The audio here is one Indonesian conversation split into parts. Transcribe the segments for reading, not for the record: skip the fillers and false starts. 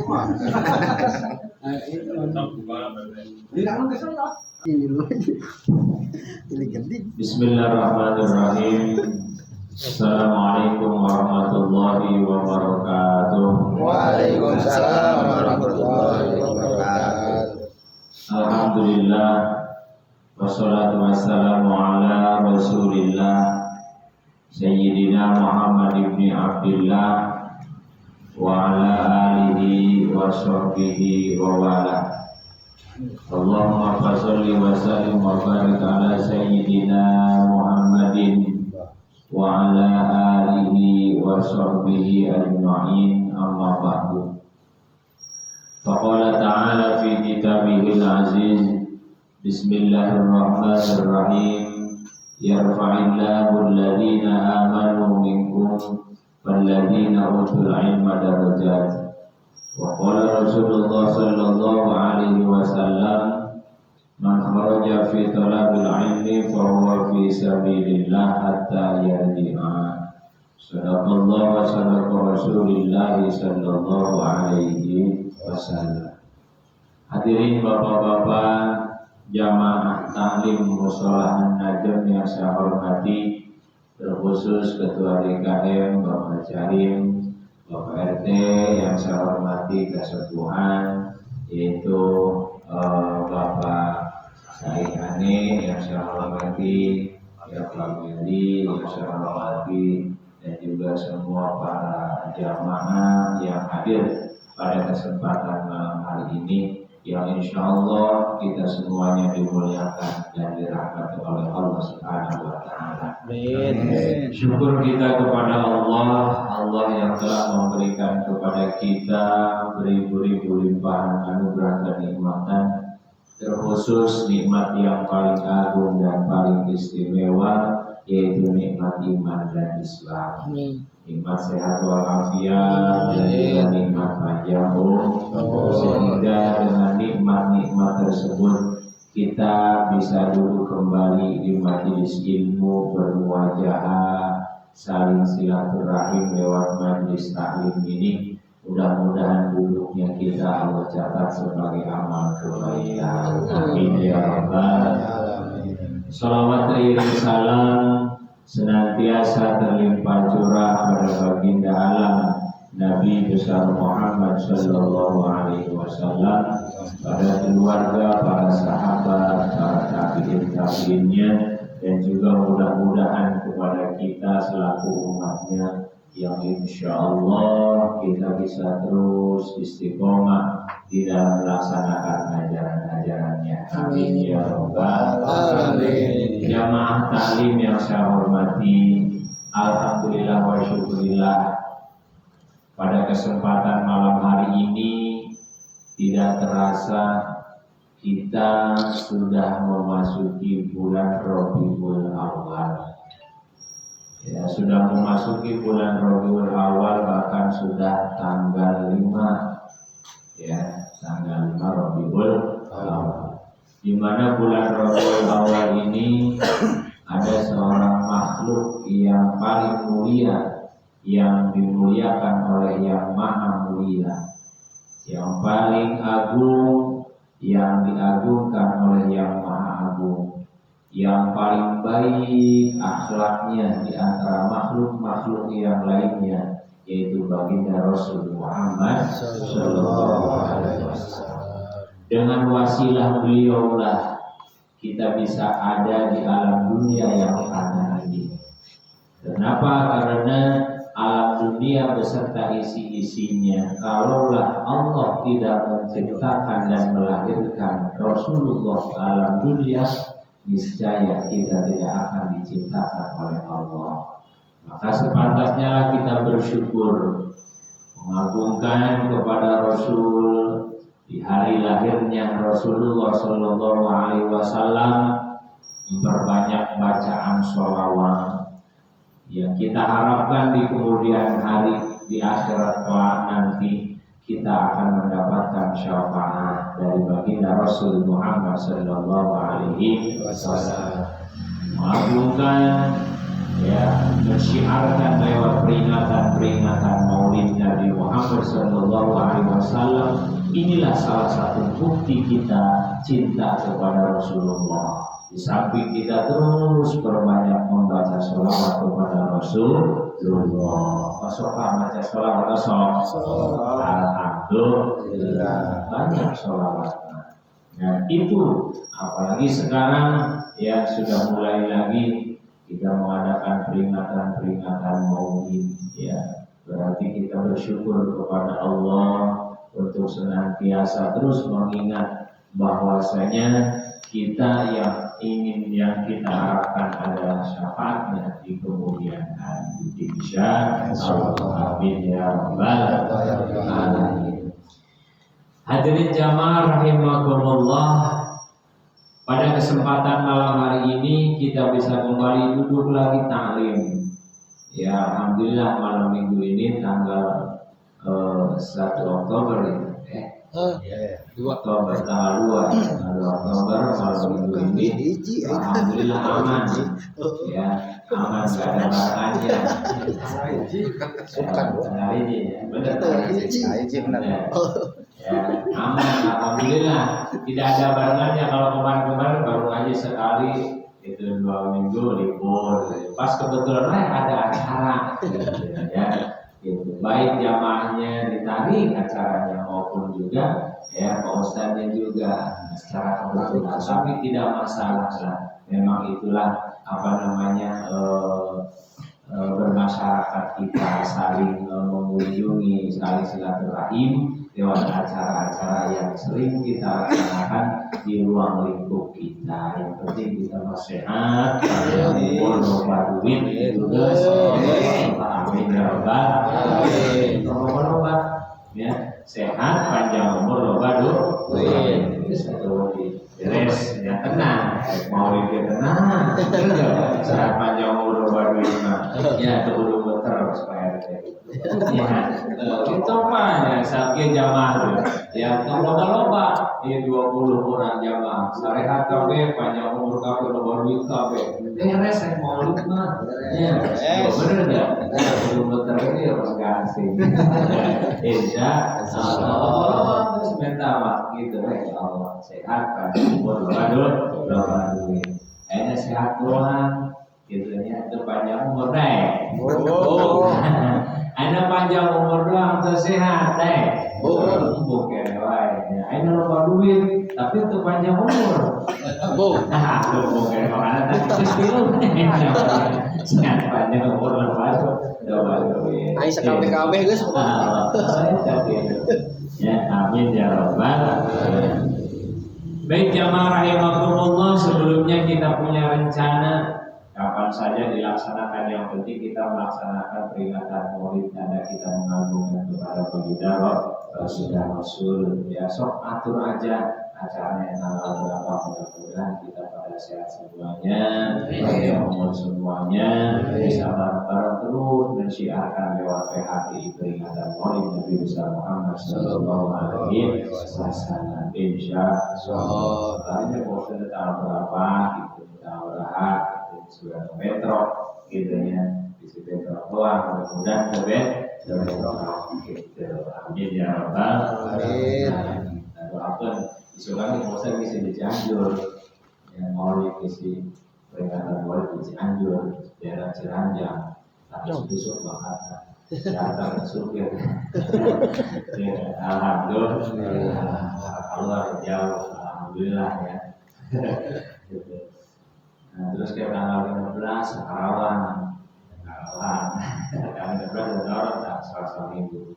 Bismillahirrahmanirrahim. Assalamualaikum warahmatullahi wabarakatuh. Waalaikumsalam warahmatullahi wabarakatuh. Alhamdulillah, wassalatu wassalamu ala rasulillah Sayyidina Muhammad ibn Abdillah wa ala alihi wa sahbihi wa wala. Allahumma fasholli wa sallim wa barik ala Sayyidina Muhammadin wa ala alihi wa sahbihi ajma'in, amma ba'du. Faqala ta'ala fi kitabihil aziz, bismillahirrahmanirrahim, yarfa'illahu alladhina amanu minkum walladhina utul ilma darajat. Wa qala Rasulullah sallallahu alaihi wasallam, man kharaja fi talabil ilmi fa huwa fi sabilillah hatta yarji'a. Sadaqallah wa sadaqa Rasulullah sallallahu alaihi wasallam. Hadirin bapak-bapak jamaah taklim Musholah An-Najm yang saya hormati, terkhusus Ketua DKM Bapak Jarim, Bapak RT yang saya hormati kesepuhan, yaitu Bapak Said Ane yang saya hormati, Bapak Meli yang saya hormati, dan juga semua para jamaah yang hadir pada kesempatan malam hari ini, yang insya Allah kita semuanya dimuliakan dan dirahmati oleh Allah Subhanahu wa Ta'ala. Amin. Syukur kita kepada Allah yang telah memberikan kepada kita beribu-ribu limpahan anugerah dan nikmatan, terkhusus nikmat yang paling agung dan paling istimewa, yaitu nikmat iman dan Islam. Nikmat sehat walafiat dan juga nikmat panjang umur, sehingga dengan nikmat-nikmat tersebut kita bisa duduk kembali di majelis ilmu, bermuajahah, saling silaturahim lewat majelis taklim ini. Mudah-mudahan duduknya kita Allah catat sebagai amal kebaikan. Amin ya rabbal alamin. Salawat iring salam senantiasa terlimpah curah pada baginda alam Nabi besar Muhammad sallallahu alaihi wasallam, pada keluarga, para sahabat, para tabi'in-tabi'innya, dan juga mudah-mudahan kepada kita selaku umatnya yang insya Allah kita bisa terus istiqomah di dalam melaksanakan ajaran-ajarannya. Amin ya rabbal alamin. Jamaah taklim yang saya hormati, alhamdulillah wa syukurillah, pada kesempatan malam hari ini tidak terasa kita sudah memasuki bulan Rabiul Awal. Ya, sudah memasuki bulan Rabiul Awal, bahkan sudah tanggal 5, ya, tanggal 5 Rabiul Awal. Di mana bulan Rabiul Awal ini ada seorang makhluk yang paling mulia, yang dimuliakan oleh Yang Maha Mulia, yang paling agung, yang diagungkan oleh Yang Maha Agung, yang paling baik akhlaknya di antara makhluk-makhluk yang lainnya, yaitu baginda Rasul Muhammad sallallahu alaihi wasallam. Dengan wasilah beliaulah kita bisa ada di alam dunia yang fana ini. Kenapa? Karena alam dunia beserta isi-isinya, kalaulah Allah tidak menciptakan dan melahirkan Rasulullah ke alam dunia, niscaya kita tidak akan diciptakan oleh Allah. Maka sepantasnya kita bersyukur, mengagungkan kepada Rasul di hari lahirnya Rasulullah Sallallahu Alaihi Wasallam, memperbanyak bacaan sholawat yang kita harapkan di kemudian hari di akhirat kelak nanti kita akan mendapatkan syafaat dari baginda Rasul Muhammad Sallallahu Alaihi Wasallam. Mengagungkan ya mensyiarkan lewat peringatan Maulid Nabi Muhammad SAW. Inilah salah satu bukti kita cinta kepada Rasulullah. Di samping kita terus berbanyak membaca sholawat kepada Rasulullah. Masukkan baca sholawat Alhamdulillah, banyak sholawat. Dan itu apalagi sekarang ya sudah mulai lagi kita mengadakan peringatan Maulid, ya berarti kita bersyukur kepada Allah untuk senantiasa terus mengingat bahwasanya kita yang kita harapkan adalah syafaatnya di kemudian hari. Insyaallah, amin ya rabbal alamin. Hadirin jamaah rahimakumullah, pada kesempatan malam hari ini kita bisa kembali duduk lagi taklim. Ya alhamdulillah malam minggu ini tanggal 1 Oktober ya. 2 Oktober tanggal 2 Oktober malam minggu ini alhamdulillah aman ya, aman gak ada barangannya. Benar ya, aman alhamdulillah, tidak ada barangannya. Kalau kemarin baru aja sekali itu 2 minggu libur, pas kebetulan ada acara ya gitu. Baik jamaahnya ditarik acaranya maupun juga ya Pak Ustadznya juga secara kebetulan, tapi tidak masalah lah. Memang itulah apa namanya bermasyarakat kita saling mengunjungi, saling silaturahim lewat acara-acara yang sering kita laksanakan di ruang lingkup kita. Yang penting kita sehat, umur duit itu guys. Amin ya rabbal alamin. Nomor ya, sehat, panjang umur, loba duit. Itu satu beres ya, tenang. Mau itu tenang. Sehat, panjang umur, loba duit mah. Ya, tunggu muter supaya kayak gitu. Ya, itu mah ya sakit jamaah ya, loba-loba ya 20 orang jamaah syariat KB, panjang umur KB, loba duit KB, beres saya mau mah ya, bener enggak? Belum terus orang asing. Insya Allah sebentar Pak gitu ya Allah, sehat panjang umur, loba duit. Kayaknya sehat doang gitu ya, itu panjang umur deh. Ana panjang umur doang tuh sehat deh. Bukan wae. Ana lupa duit tapi itu panjang umur. Bukan ana tadi istilah. Sehat panjang umur lupa duit. Ai sakabeh-kabeh geus. Ya amin ya rabbal alamin. Baik jamaah rahimakumullah, sebelumnya kita punya rencana kapan saja dilaksanakan, yang penting kita melaksanakan peringatan Maulid karena kita mengagungkan kepada baginda Rasul. Ya sok atur aja acaranya tanggal berapa, mudah-mudahan kita pada sehat semuanya, panjang umur semuanya, bisa bareng-bareng terus mensyiarkan lewat PHTI peringatan Maulid Nabi Muhammad Sallallahu Alaihi Wasallam. Insyaallah. Tanya bosan tanggal berapa gitu, tanggal berapa sudah metro gitu ya, di situ doang mudah-mudahan metro gitu. Amin ya rabbal alamin. Doakan disulangi bosan bisa di Cianjur yang mau isi peringatan Maulid di Cianjur daerah Ciranjang, tapi besok banget datang supir. Alhamdulillah Allah jauh, alhamdulillah ya. Nah, terus ke tanggal 15 Karawang, tanggal 15 ada orang tak Selasa Minggu.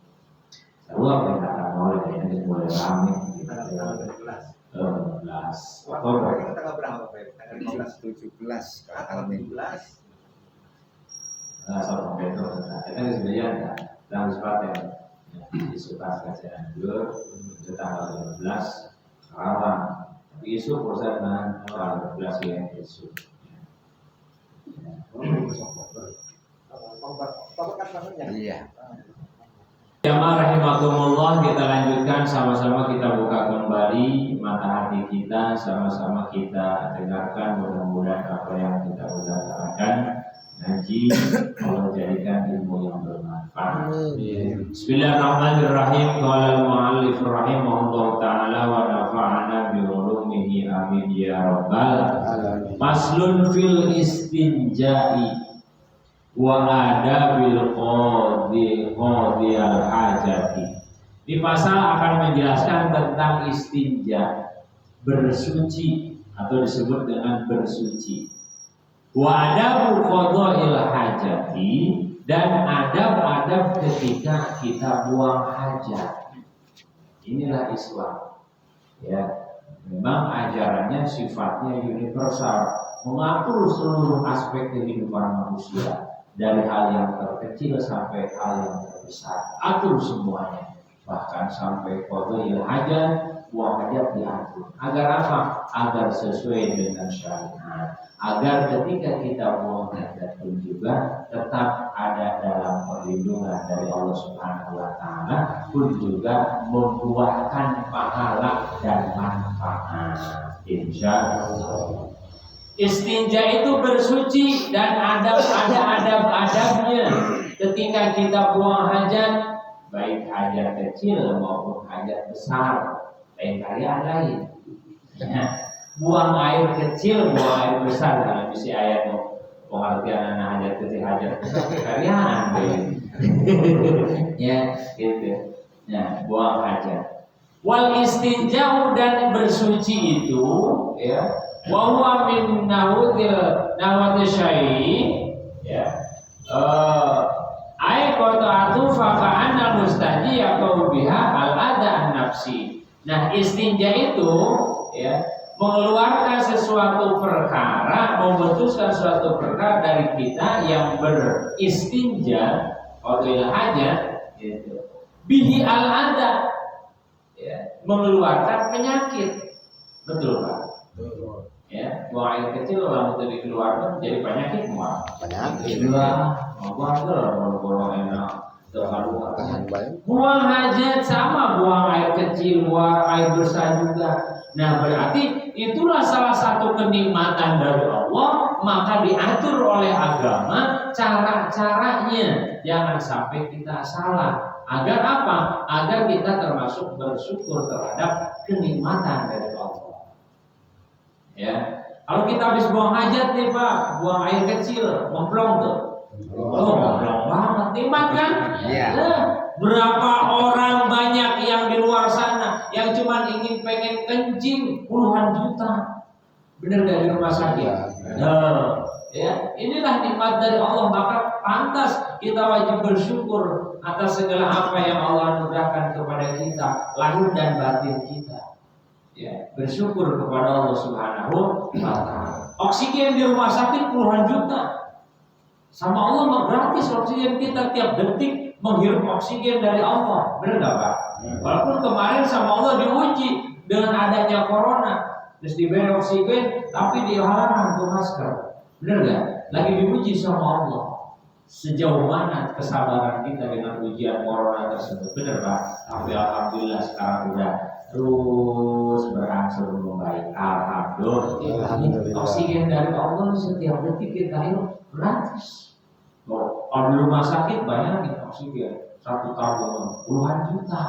Sebuah peringatan Maulid ini mulai ramai. Tanggal 15 Oktober. Tanggal berapa Pak? Tanggal 17 tanggal 17. Soal itu kita sebenarnya dalam sepatnya di Sukas Cianjur itu tanggal 15 Karawang. Isu perusahaan tanggal 12 ya isu. Iya. Jamaah rahimakumullah, kita lanjutkan sama-sama, kita buka kembali mata hati kita, sama-sama kita dengarkan, mudah-mudahan apa yang kita utarakan ngaji, Allah jadikan ilmu yang bermanfaat. Bismillahirrahmanirrahim. Qala al-mu'allif rahimahullah ta'ala wa nafa'ana bi ulumihi amin ya rabbal alamin. Faslun fil istinja'i wa adabil qadi al-hajati. Di pasal akan menjelaskan tentang istinja, bersuci atau disebut dengan bersuci. Wa adabu qada'il hajati, dan adab-adab ketika kita buang hajat. Inilah Islam. Ya, memang ajarannya sifatnya universal, mengatur seluruh aspek kehidupan manusia, dari hal yang terkecil sampai hal yang terbesar, atur semuanya. Bahkan sampai qada'il hajat, buang hajat diatur. Agar apa? Agar sesuai dengan syariat. Agar ketika kita buang hajat pun juga tetap ada dalam perlindungan dari Allah Subhanahu wa Ta'ala, pun juga membuahkan pahala dan manfaat. Insya Allah. Istinja itu bersuci dan ada adab-adabnya ketika kita buang hajat, baik hajat kecil maupun hajat besar, lain kalian lain. Ya. Buang air kecil, buang air besar, dalam isi ayat pengertian anak hajat kecil hajat kalian. Ya, gitu. Ya, buang hajat. Wal istinja'u, dan bersuci itu, ya, wa huwa min nawati syai', ya. Ai qata'atu fa ka'anna mustaji yaqau biha al-ada an-nafsi. Nah, istinja itu, ya, mengeluarkan sesuatu perkara, memutuskan suatu perkara dari kita yang beristinja qada'il hajat, gitu. Bihi al-ada, ya, mengeluarkan penyakit. Betul Pak? Betul. Ya, buang air kecil kalau itu dikeluarkan jadi penyakit semua. Penyakit. Mau buang enak. Buang hajat sama, buang air kecil, buang air besar juga. Nah, berarti itulah salah satu kenikmatan dari Allah, maka diatur oleh agama cara-caranya. Jangan sampai kita salah. Agar apa? Agar kita termasuk bersyukur terhadap kenikmatan dari Allah. Ya, kalau kita habis buang hajat nih Pak, buang air kecil, memplong tuh. Oh, memplong banget, nikmat kan? Iya. Berapa orang banyak yang di luar sana yang cuma pengen kencing puluhan juta, bener gak di rumah sakit? Nah, ya, inilah nikmat dari Allah, maka pantas kita wajib bersyukur atas segala apa yang Allah anugerahkan kepada kita, lahir dan batin kita. Ya, bersyukur kepada Allah Subhanahu wa Ta'ala. Oksigen di rumah sakit puluhan juta. Sama Allah mah gratis oksigen, kita tiap detik menghirup oksigen dari Allah. Benar enggak, Pak? Walaupun kemarin sama Allah diuji dengan adanya corona, terus diberi oksigen tapi dilarang pakai masker. Benar enggak? Lagi diuji sama Allah. Sejauh mana kesabaran kita dengan ujian corona tersebut? Benar, Pak? Tapi alhamdulillah sekarang udah terus berangsur membaik. Alhamdulillah. Oksigen dari Allah setiap detik kita hirup gratis. Kalau di rumah sakit banyak nih oksigen, 1 tabung puluhan juta.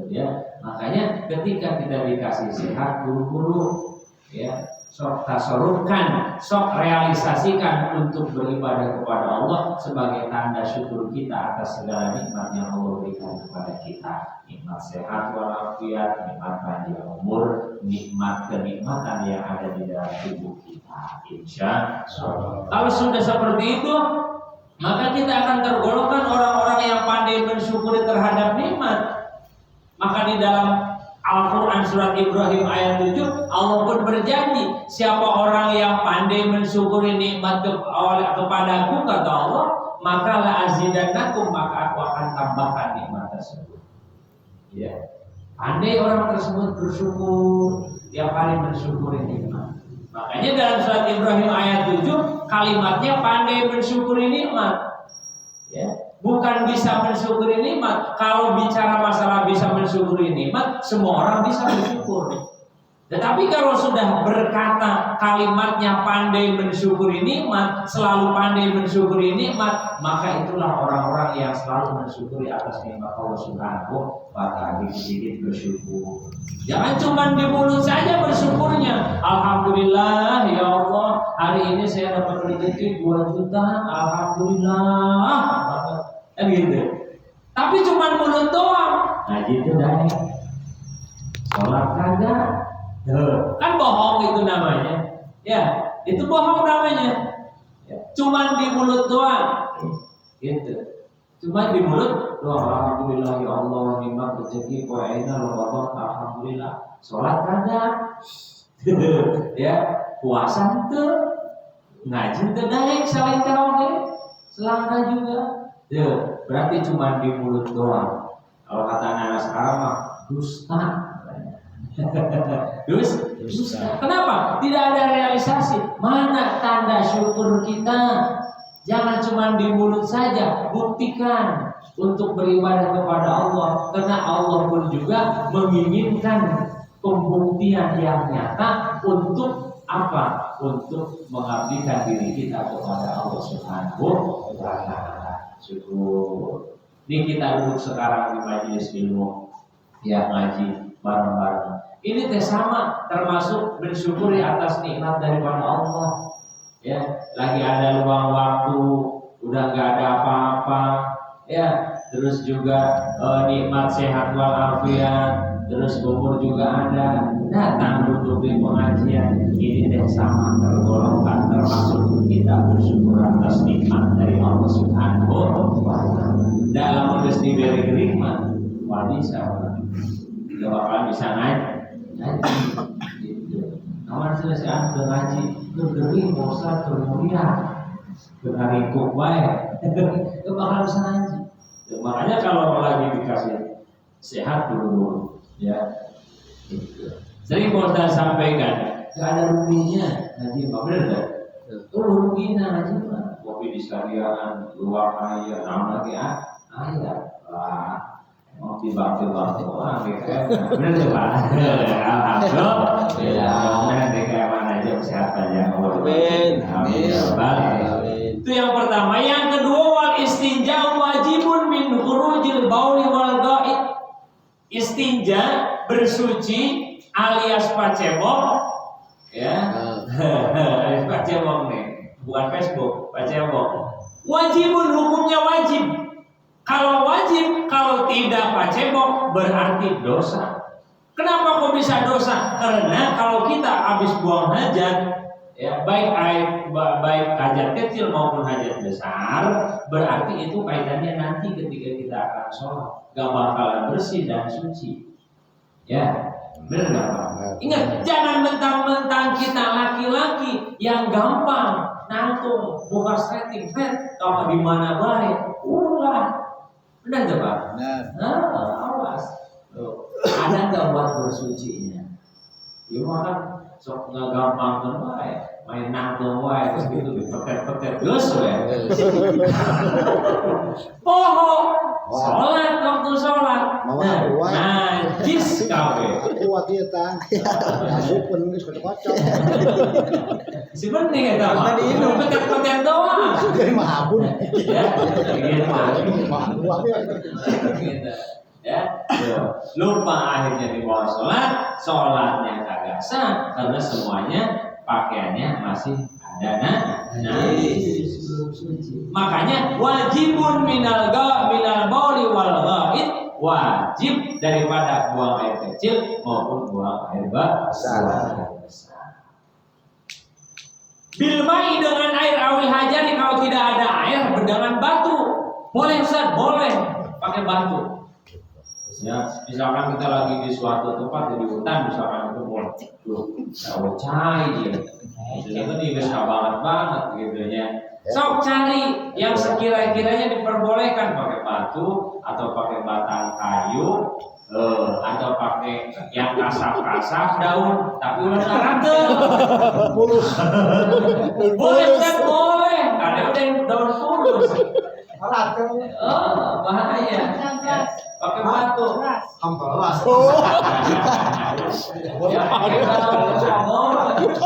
Ya, makanya ketika kita dikasih sehat, buru-buru, ya, sok tasorufkan, sok realisasikan untuk beribadah kepada Allah sebagai tanda syukur kita atas segala nikmat yang Allah berikan kepada kita. Nikmat sehat walafiat, nikmat panjang umur, nikmat kenikmatan yang ada di dalam tubuh kita. Insya Allah. Kalau sudah seperti itu, maka kita akan tergolongkan orang-orang yang pandai bersyukur terhadap nikmat. Maka di dalam Al-Quran surat Ibrahim ayat 7, Allah pun berjanji, siapa orang yang pandai mensyukuri nikmat kepadaku, kata Allah, maka la azidannakum, maka aku akan tambahkan nikmat tersebut. Ya, pandai orang tersebut bersyukur, tiap hari mensyukuri nikmat. Makanya dalam surat Ibrahim ayat 7, kalimatnya pandai mensyukuri nikmat. Ya, bukan bisa mensyukuri nikmat. Kalau bicara masalah bisa mensyukuri nikmat, semua orang bisa bersyukur. Tetapi kalau sudah berkata kalimatnya pandai mensyukuri nikmat, selalu pandai mensyukuri nikmat, maka itulah orang-orang yang selalu mensyukuri atas nikmat Allah Subhanahu wa ta'ala. Sedikit bersyukur. Jangan cuma di mulut saja bersyukurnya. Alhamdulillah ya Allah, hari ini saya dapat rezeki 2 juta. Alhamdulillah. Kan gitu. Tapi cuma mulut doang. Ngaji itu dah. Sholat kagak. Kan bohong itu namanya. Ya, itu bohong namanya. Ya, cuman di mulut doang. Gitu. Cuma di mulut doang. Alhamdulillah ya Allah, nikmat rezeki kuaina Ramadan, alhamdulillah. Salat kagak. Ya, puasa itu ngaji teu daek saling karaoke. Selangkah juga. Ya, berarti cuma di mulut doang. Kalau kata anak sekarang mah dusta. Dusta. Kenapa? Tidak ada realisasi. Mana tanda syukur kita? Jangan cuma di mulut saja. Buktikan untuk beribadah kepada Allah. Karena Allah pun juga menginginkan pembuktian yang nyata untuk apa? Untuk mengabdikan diri kita kepada Allah Subhanahu wa ta'ala. Syukur. Ini kita duduk sekarang di majelis ilmu, ya ngaji bareng-bareng. Ini teh sama, termasuk bersyukuri atas nikmat daripada Allah. Ya, lagi ada luang waktu, udah nggak ada apa-apa, ya. Terus juga nikmat sehat walafiat, terus umur juga ada. Datang duduk di pengajian, ini teh sama tergolongkan termasuk kita bersyukur atas nikmat dari Allah Subhanahu wa ta'ala. Dalam udah diberi nikmat, wah bisa, nggak bakalan bisa ngaji. Gitu. Kawan selesai ngaji, berdiri bosan kemudian berharikuk baik, itu bakal bisa ngaji. Makanya kalau lagi dikasih sehat dulu, ya. Gitu. Sering Ustaz sampaikan, nggak ada ruginya ngaji, benar nggak? Tuh ruginya ngaji mah, kopi di sekalian, luar ayat, nama lagi ayat, lah. Mau dibangkit-bangkit orang kayak bener ya Pak. Alhamdulillah. Mudah-mudahan kayak mana aja sehat aja. Amin. Itu yang pertama. Yang kedua, wal istinja wajibun min khurujil bauli wal ghaid. Istinja, bersuci alias pacebok, ya. Alias pacebok nih, bukan Facebook, pacebok. Wajibun, hukumnya wajib. Kalau wajib, kalau tidak pacebok berarti dosa. Kenapa kok bisa dosa? Karena kalau kita habis buang hajat, ya baik hajat kecil maupun hajat besar, berarti itu kaitannya nanti ketika kita akan sholat, gak bakalan bersih dan suci. Ya, benar nggak Pak? Ingat, jangan mentang-mentang kita laki-laki yang gampang nangtung, buka setting, kalau di mana baik, benar nggak Pak? Benar. Awas. Ada nggak buat bersucinya? Ya kan sok nggak gampang kan baik, main nangtung baik terus gitu dipetet-petet terus ya. Bohong. Sholat waktu sholat. Najis kafe. Kuat ya tang. Asupen geus kocok. Si penting eta mah. Tadi itu petet-petet doang. Jadi mahabun. Ya. Gitu. Ya, lupa akhirnya dibawa sholatnya kagak sah karena semuanya pakaiannya masih ada najis. Makanya wajibun minal bauli wal ghaid, wajib daripada buang air kecil maupun buang air besar. Bilmai dengan air awil hajari, kalau tidak ada air dengan batu. Boleh Ustaz, boleh pakai batu. Ya, misalkan kita lagi di suatu tempat di hutan, misalkan itu boleh tahu cai, itu bisa banget gitu ya. Sok cari yang sekira-kiranya diperbolehkan pakai batu atau pakai batang kayu, atau pakai yang kasar-kasar daun, tapi udah ragel. Boleh kan boleh, karena udah daun pulus. Bahaya. Pakai batu. Hampelas. Ya,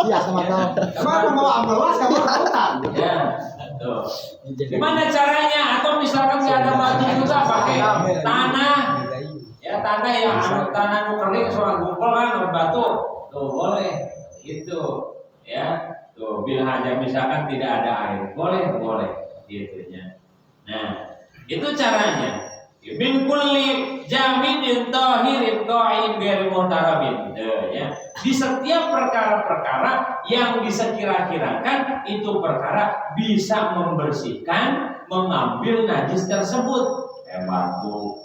Iya sama tahu. Emang mau ambelas kamu tahu? ya, tuh. Gimana caranya? Atau misalkan nggak ada batu juga pakai tanah, ya tanah yang tanah kering soal gumpal kan batu, tuh boleh, gitu, ya, tuh bila aja misalkan tidak ada air, boleh, gitunya. Nah, itu caranya. Min kulli jaminin tahirin ta'in ghairi muhtarabin. Ya. Di setiap perkara-perkara yang disekira-kirakan itu perkara bisa membersihkan, mengambil najis tersebut. Kayak batu,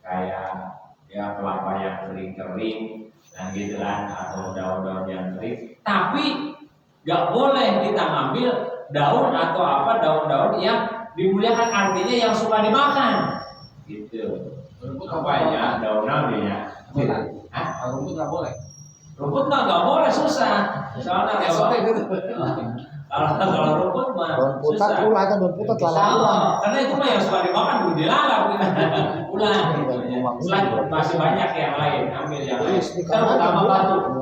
kayak ya kelapa yang kering-kering, dan gitu kan, atau daun-daun yang kering. Tapi gak boleh kita ngambil daun atau apa daun-daun yang dimuliakan, artinya yang suka dimakan. Gitu. Apa ya daun namanya? Hah? Rumput nggak boleh. Rumput mah nggak boleh, susah. Soalnya kalau rumput mah Daun putat susah. ulah kan daun putat lala. Karena itu mah yang suka dimakan dulu dilalap. Ulah. Selain masih banyak yang lain, ambil yang lain. Terutama batu.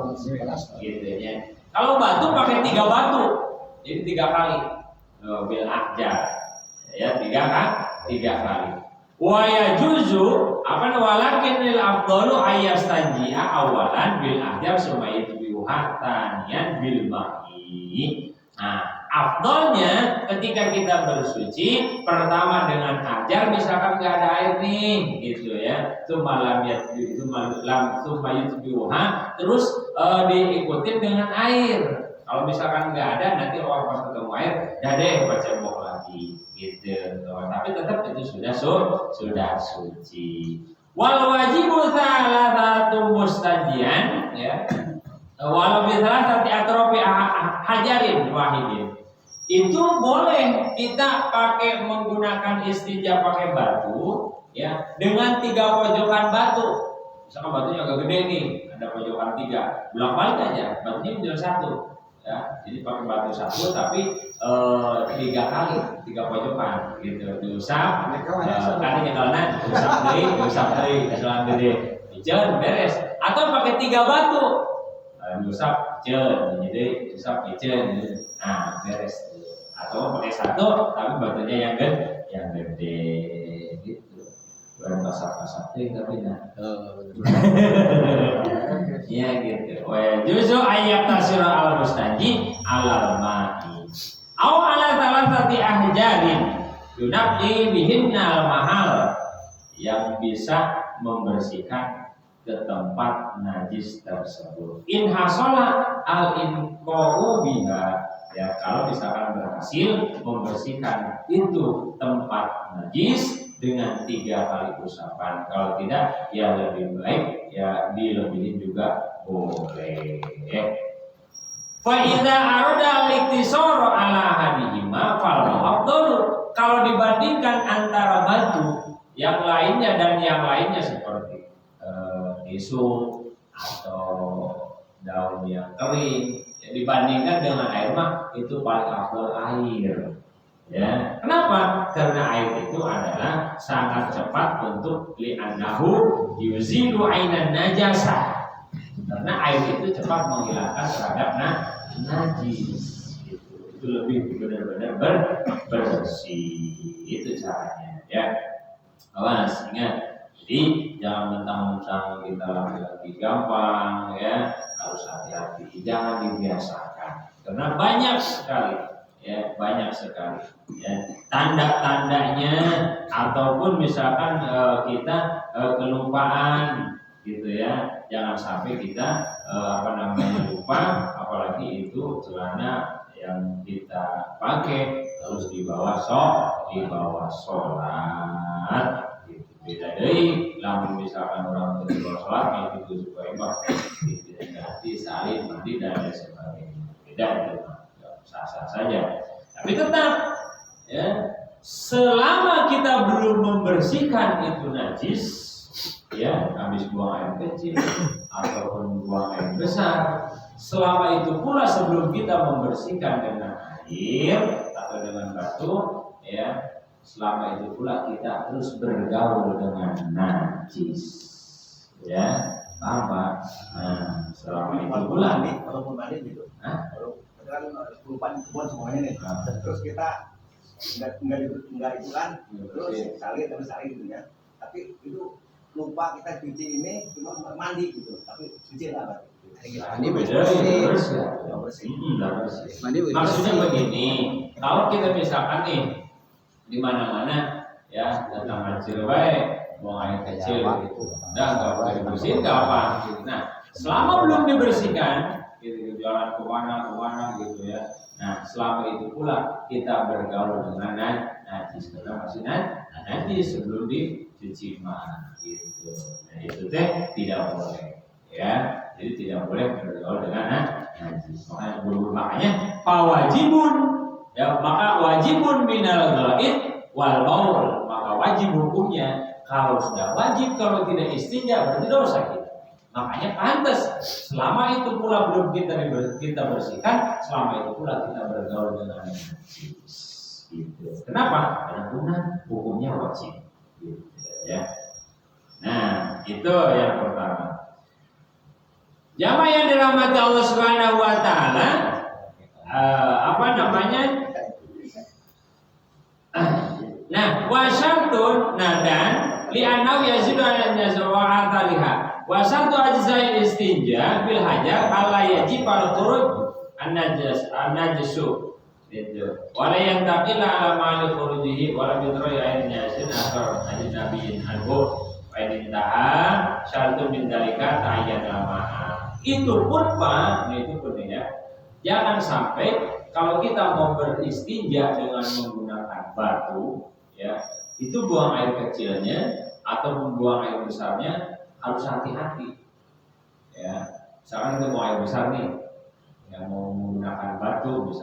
Gitu ya. Kalau batu pakai 3 batu, jadi 3 kali. Bil ahjar. Ya 3 kali. Wa yajuzu walakin lil afdalu ayastanji'a awalan bil ahjar summa yutbi'uha taniyan bil ma'i. Nah, afdalnya ketika kita bersuci pertama dengan ajar, misalkan nggak ada air nih, gitu ya. Summa yutbi'uha terus diikutin dengan air. Kalau misalkan nggak ada, nanti orang pas ketemu air, dah deh baca cebok lagi, gitu. Tapi tetap itu sudah suci. Wal wajibu salasatu mustajian, ya. Walau bisalah satu atrofi hajarin wahidin. Itu boleh kita pakai menggunakan istinja pakai batu, ya, dengan 3 pojokan batu. Misalkan batunya agak gede nih, ada pojokan 3, bolak-balik aja, batunya menjadi 1. Ya, jadi pakai batu 1 tapi 3 kali, 3 pojokan gitu. Diusap, kan nyekelna, usap deui, keselan gede. Diceun beres. Atau pakai 3 batu. Diusap ceun, jadi usap diceun. Nah, beres. Atau pakai 1 tapi batunya yang gede gitu. Bukan masak-masak tapi nah. Iya gitu. Justru ayat tasira al mustanji alal ma'i. Au ala thalathati ahjarin yunaqi bihinna al mahal, yang bisa membersihkan ke tempat najis tersebut. In hasala al inqa'u biha, ya kalau misalkan berhasil membersihkan itu tempat najis dengan 3 kali usapan. Kalau tidak, ya lebih baik ya dilebihin juga boleh. Fa idza arada al-iktisara ala hadihima fal afdalu. Kalau dibandingkan antara batu yang lainnya dan yang lainnya seperti tisu atau daun yang kering, ya, dibandingkan dengan air mah itu paling afdal air. Ya, kenapa? Karena air itu adalah sangat cepat untuk li'annahu yuzilu ainan najasah. Karena air itu cepat menghilangkan terhadap najis. Itu lebih benar-benar bersih. Itu caranya, ya. Awas, ingat. Jadi jangan mentang-mentang kita laki-laki gampang, ya. Harus hati-hati, jangan dibiasakan. Karena banyak sekali. Ya, banyak sekali ya tanda-tandanya, ataupun misalkan kita kelupaan gitu ya, jangan sampai kita lupa, apalagi itu celana yang kita pakai terus dibawa sholat gitu. Beda dari lamun misalkan orang dibawa sholat itu supaya tidak ganti salin mandi dan lain sebagainya, beda itu sah-sah saja. Tapi tetap ya, selama kita belum membersihkan itu najis, ya habis buang air kecil ataupun buang air besar, selama itu pula sebelum kita membersihkan dengan air atau dengan batu, ya selama itu pula kita terus bergaul dengan najis, ya apa? Nah, selama itu pula. Walaupun mandi gitu. Hah? Kalau kita kan kelupaan kebun semuanya nih. Terus kita nggak itu kan, terus salin gitu ya. Tapi itu lupa kita cuci ini cuma mandi gitu, tapi cuci lah berarti. Mandi bersih. Maksudnya begini, kalau kita misalkan nih di mana-mana ya datang kecil baik, buang air kecil gitu, dan nggak boleh dibersihin nggak apa gitu. Nah, selama belum dibersihkan, gitu jalan kemana gitu ya. Nah, selama itu pula kita bergaul dengan najis, karena masih najis sebelum dicuci mah gitu. Nah, itu tidak boleh ya. Jadi tidak boleh bergaul dengan najis. Makanya fawajibun ya, maka wajibun minal ghaid wal baul, maka wajib hukumnya kalau sudah wajib, kalau tidak istinja berarti dosa kita. Makanya pantas selama itu pula belum kita bersihkan, selama itu pula kita bergaul dengan najis. Gitu. Kenapa? Karena hukumnya wajib. Gitu, ya. Nah, itu yang pertama. Jamaah yang dirahmati Allah Subhanahu wa taala, nah, wasyartun nadan li'annahu yazidu ala nazawa'at liha. Wasyartu ajza'il istinja bil hajar alla yajib al khuruj an-najasu. Itu. Wala yantaqila ala ma'ali khurujihi wala bidra ayin yasin akhar ajnabiyin anhu. Wa intaha syartun min dalika ta'ayyan lamaha. Itu pun Pak, itu pun ya. Jangan sampai kalau kita mau beristinja dengan menggunakan batu, ya, itu buang air kecilnya atau membuang air besarnya harus hati-hati. Ya, misalkan kita mau air besar nih, yang mau menggunakan batu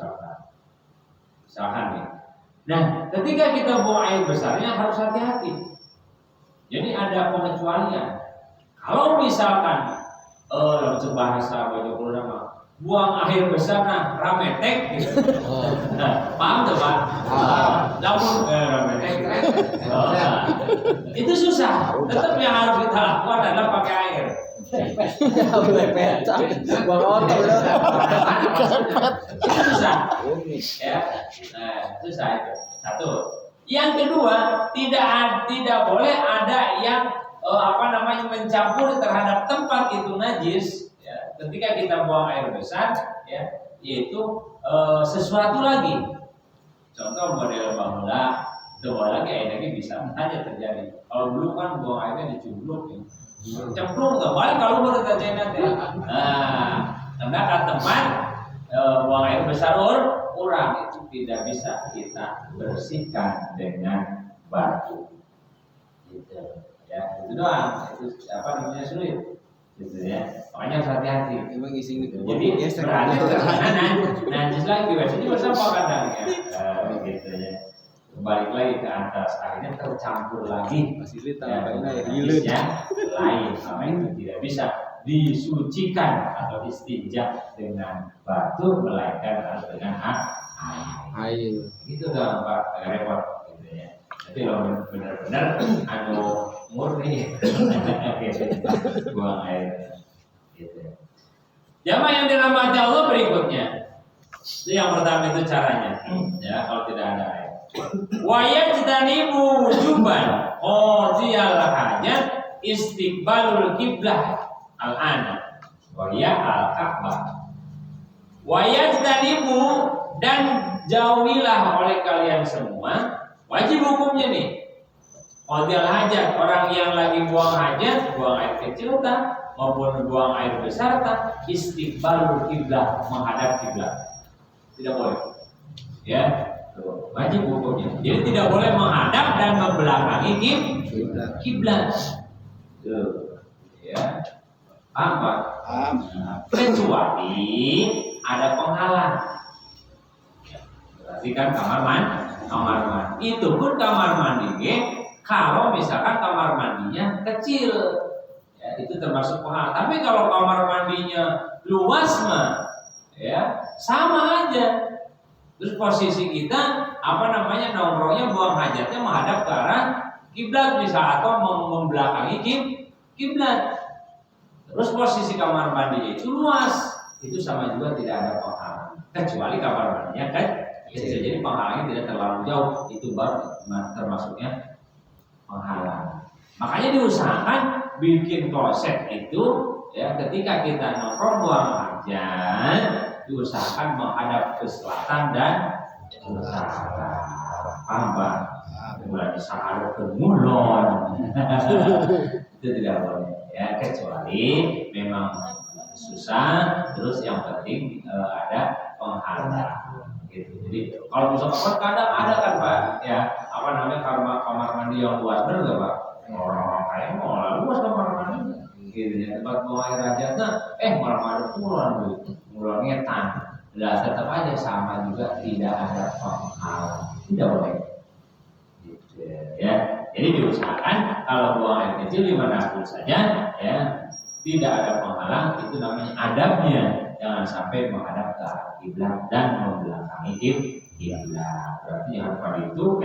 misalkan nih. Nah, ketika kita buang air besarnya harus hati-hati. Jadi ada pengecualian. Kalau misalkan bahasa banyak ulama buang air besar rametek gitu. Nah, paham tuh Pak? Namun rametek itu susah. Tetap yang harus kita lakukan adalah pakai air. Itu susah. Ya, susah itu. Satu. Yang kedua, tidak boleh ada yang mencampur terhadap tempat itu najis ya, ketika kita buang air besar ya, yaitu sesuatu lagi. Contoh model bahula, lagi airnya bisa saja terjadi. Kalau dulu kan buang airnya dicemplung ya. Cemplung enggak balik kalau mau terjadi nanti. Nah, karena kan teman buang air besar kurang itu tidak bisa kita bersihkan dengan batu. Gitu. Ya, itu doang. Itu sulit. Gitu ya. Makanya harus hati-hati. Emang isi ini. Jadi berarti najis lagi biasanya bersama kadang ya. Gitu ya. Balik lagi ke atas, akhirnya tercampur lagi. Masih lihat najis yang lain. Sama itu tidak bisa disucikan atau istinja dengan batu, melainkan harus dengan air. Gitu dong Pak, agak repot. Gitu ya. Jadi kalau benar-benar murni buang air gitu. Jamaah yang dirahmati Allah berikutnya. Itu yang pertama itu caranya. Ya, kalau tidak ada air. Wa yajtanibu wujuban qadiyal hajat istiqbalul qiblah al-ana wa ya al-ka'bah. Wa yajtanibu, dan jauhilah oleh kalian semua. Wajib hukumnya nih. Qadiyal hajat, orang yang lagi buang hajat, buang air kecil maupun buang air besar istiqbalul qiblah, menghadap kiblat. Tidak boleh. Ya, wajib hukumnya. Jadi tidak boleh menghadap dan membelakangi kiblat. Tuh. Ya. Apa? Kecuali ada penghalang. Berarti kan kamar mandi. Itu pun kamar mandi kalau misalkan kamar mandinya kecil, ya, itu termasuk penghalang. Tapi kalau kamar mandinya luas mah, ya sama aja. Terus posisi kita nongkrongnya buang hajatnya menghadap ke arah kiblat misal atau membelakangi kiblat. Terus posisi kamar mandi itu luas, itu sama juga tidak ada penghalang. Kecuali kamar mandinya kan, jadi penghalangnya tidak terlalu jauh, itu baru termasuknya penghalang. Makanya diusahakan bikin kloset itu ya ketika kita nongkrong buang hajat, diusahakan menghadap ke selatan dan utara. Paham? Mulai bisa ada kemulon. Itu tidak boleh ya, kecuali memang susah. Terus yang penting ada penghalang gitu. Jadi kalau misalkan kadang ada kan Pak ya, apa namanya kamar mandi yang luas, benar nggak Pak? Orang-orang kaya mau luas kamar mandi gitu ya, tempat buang air hajatnya malah ada mulon ngetan. Lah tetap aja sama juga tidak ada penghalang, tidak boleh gitu ya. Jadi diusahakan kalau buang air kecil dimanapun saja ya, tidak ada penghalang, itu namanya adabnya. Jangan sampai menghadap ke arah kiblat dan membelakangi kiblat. Berarti yang depan itu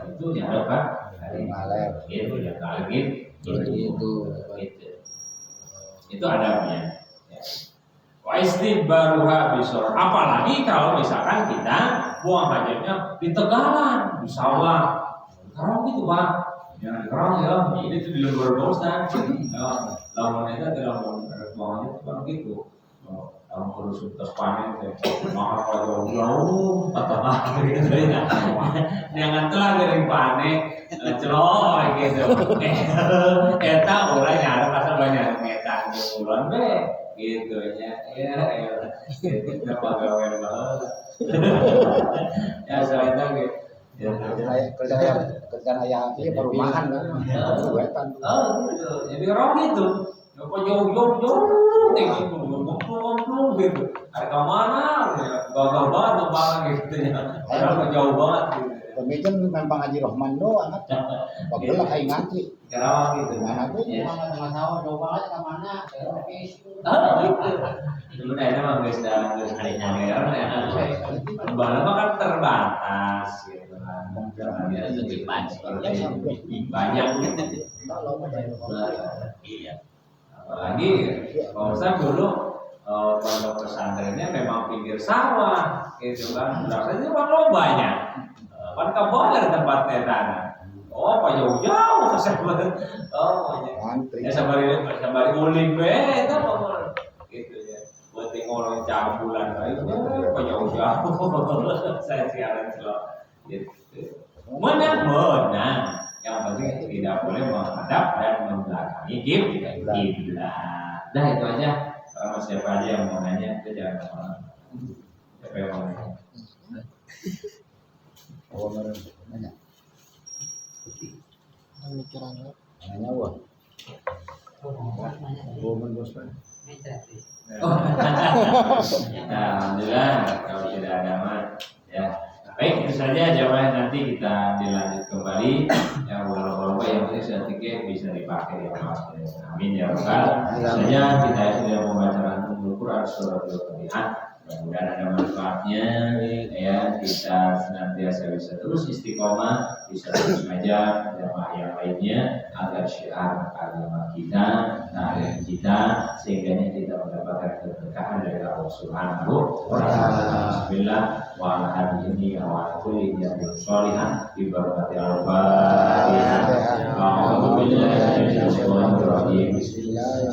itu yang depan dari malam itu yang kali gitu. Itu adabnya. Ya. Wa istidbaruha bisor. Apalagi kalau misalkan kita buang hajatnya di tegalan, di sawah. Kerong gitu Pak, jangan kerong ya. Ini tuh di luar dosa. Lawan itu tidak mau buangnya seperti gitu. Kamu perlu sukses panen, maka kalau jauh patah gitu ya. Jangan telah dari panen, celok gitu. Kita orang nyari pasal banyak ngetan di bulan be, gitu ya. Kita pegawai banget. Ya soalnya gitu. Kerjaan ayah ini perumahan kan. Jadi orang gitu. Apa jauh tinggi ngomong gitu. Ada kemana? Gagal banget banget gitu ya. Orang jauh banget gitu. Pemimpin memang Haji Rohman doang kan. Waktu lah kayak ngaji. Kerawang gitu. Mana tuh? Mana tahu coba aja ke mana. Gitu. Sebenarnya memang guys dah hari orang yang balap kan terbatas gitu kan. Lebih banyak gitu. Iya. Apalagi kalau saya dulu pondok pesantrennya memang pinggir sawah gitu kan. Berarti itu kan banyak. Kan kebon dari tempatnya tanah. Oh, apa jauh-jauh tersebut. Oh, ya sabari ulin be itu gitu ya. Buat ngomong campuran itu apa jauh-jauh. Saya siaran selalu gitu. Menang. Yang penting tidak boleh menghadap dan membelakangi kiblat. Dah itu aja. Kalau siapa aja yang mau nanya itu jangan kemana. Siapa yang mau nanya? Oh, nanya. Nanya wah. Alhamdulillah kalau tidak ada mah ya. Baik, itu saja jamaah, nanti kita dilanjut kembali. Yang berlomba yang penting sertifikat bisa dipakai ya Mas. Amin ya Rabbal. Saja kita sudah membaca Al-Qur'an surat Al-Fatihah. Mudah-mudahan ada manfaatnya ya, kita senantiasa bisa terus istiqomah, bisa terus mengajar jamaah yang lainnya agar syiar agama kita, ta'lim kita, sehingga kita mendapatkan keberkahan dari Allah Subhanahu wa ta'ala. Bismillah wa ala hadhihi wa ala kulli niyatin shalihah bi barakati al-Fatihah. A'udzu billahi minasyaitonir rajim.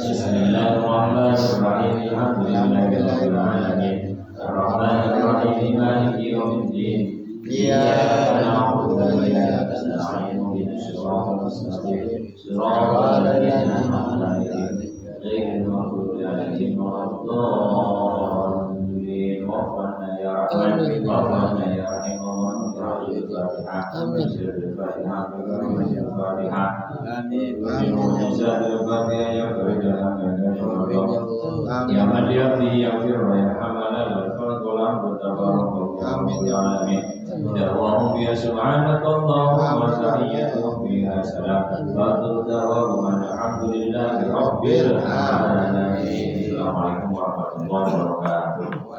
Bismillahirrahmanirrahim. Alhamdulillahirabbil alamin. Ar-Rahmanir Rahim. Maliki yaumiddin. Iyyaka na'budu wa iyyaka nasta'in. Ihdinas siratal mustaqim. Siratal ladzina an'amta 'alaihim ghairil maghdubi 'alaihim waladdallin. Rabbana ya Rahman, Rabbana ya Rahim, Al-Fatihah. Amin. Ya man yaqdi yaghfir wa yarhamana wal khalqu lahu tabaraka ya alamin. Da'wahum ya subhanakallahumma wa tahiyyatuhum fiha salam wa da'wahum alhamdulillahi rabbil alamin. Assalamualaikum warahmatullahi wabarakatuh.